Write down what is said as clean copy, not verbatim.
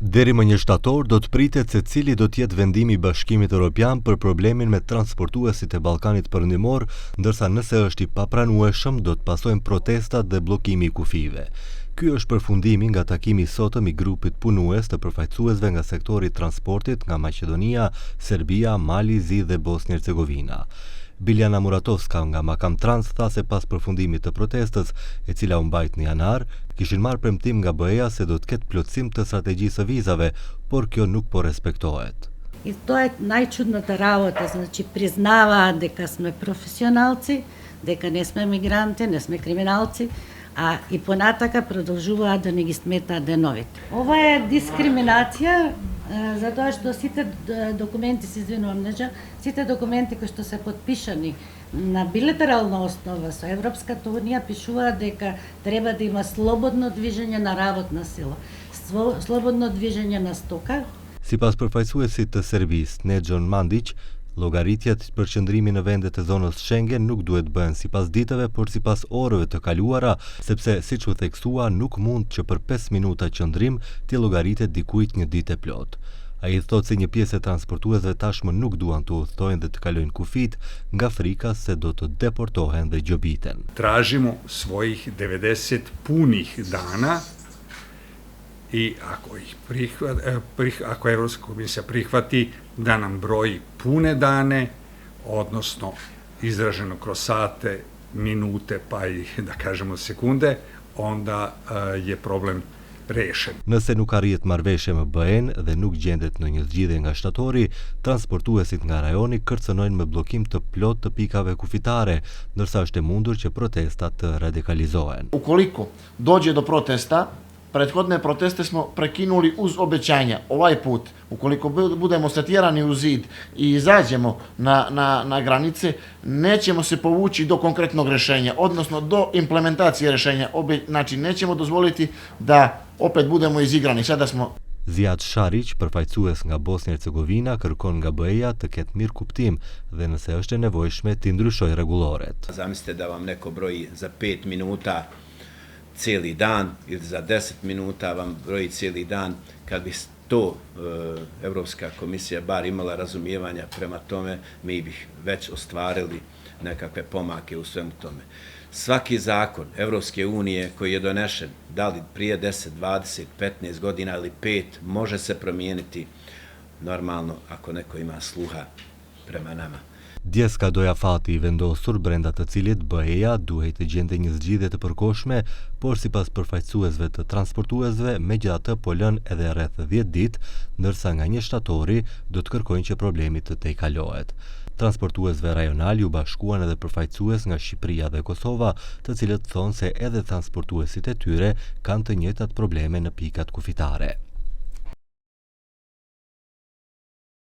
Deri më 1 shtator do të pritet se cili do të jetë vendimi i Bashkimit Evropian për problemin me transportuesit e Ballkanit Perëndimor, ndërsa nëse është i papranueshëm do të pasojnë protestat dhe bllokimi i kufive. Ky është përfundimi nga takimi i sotëm i grupit punues të përfaqësuesve nga sektori i transportit nga Maqedonia, Serbia, Mali, Zi dhe Bosnjë-Hercegovina. Biljana Muratovska nga Makam Trans tha se pas përfundimit të protestës, e cila u mbajt në janar, kishin marrë premtim nga BE-ja se do të ketë plotësim të strategjisë së vizave, por kjo nuk po respektohet. И тоа е најчудната работа, значи признаваат дека сме професионалци, дека не сме мигранти, не сме криминалци, а и понатака продолжуваат да не ги сметаат деновите. Ова е дискриминација, затоа што сите документи, се извинувам, сите документи кои што се подпишани на билатерална основа со Европската унија пишуваат дека треба да има слободно движење на работна сила, слободно движење на стока. Sipas përfaqësuesit të Serbisë, Nedjon Mandić, llogaritjet për qëndrimin në vendet e zonës Schengen nuk duhet bëhen sipas ditëve, por sipas orëve të kaluara, sepse siç u theksua nuk mund që për 5 minuta qëndrim të llogaritet dikujt një ditë e plot. Ai thotë se një pjesë e transportuesve tashmë nuk duan të udhtojnë dhe të kalojnë kufit nga frika se do të deportohen dhe gjobiten. Tražimo svojih 90 punih dana i ako Evropska komisija prihvati da nam broji pune dane, odnosno izraženo kroz sate, minute pa i da kažemo sekunde, onda je problem rešen. Nëse nuk arrihet marrëveshje me BE-n dhe nuk gjendet në një zgjidhje nga shtatori, transportuesit nga rajoni kërcënojnë me bllokim të plot të pikave kufitare, ndërsa është e mundur që protestat të radikalizohen. Ukoliko dođe do protesta, prethodne proteste smo prekinuli uz obećanja. Ovaj put, ukoliko budemo stjerani u zid i izađemo na granice, nećemo se povući do konkretnog rješenja, odnosno do implementacije rješenja. Znači, nećemo dozvoliti da opet budemo izigrani. Sada smo... Ziad Sharić, përfaqësues nga Bosnjë-Hercegovina, kërkon nga BE-ja të ketë mirë kuptim dhe nëse është e nevojshme të ndryshojë rregulloret. Zamislite da vam neko broji za 5 minuta cijeli dan ili za 10 minuta vam broji cijeli dan, kad bi to Evropska komisija bar imala razumijevanja prema tome, mi bih već ostvarili nekakve pomake u svemu tome. Svaki zakon Evropske unije koji je donešen, da li prije 10, 20, 15 godina ili 5, može se promijeniti normalno ako neko ima sluha prema nama. Djes ka doja fati i vendosur brenda të cilit BE-ja duhet të gjente një zgjidhje të përkohshme, por sipas përfaqësuesve të transportuesve, megjithatë po lën edhe rreth 10 ditë, ndërsa nga 1 shtatori do të kërkojnë që problemi të tejkalohet. Transportuesve rajonal ju bashkuan edhe përfaqësues nga Shqipëria dhe Kosova, të cilët thonë se edhe transportuesit e tyre kanë të njëjtat probleme në pikat kufitare.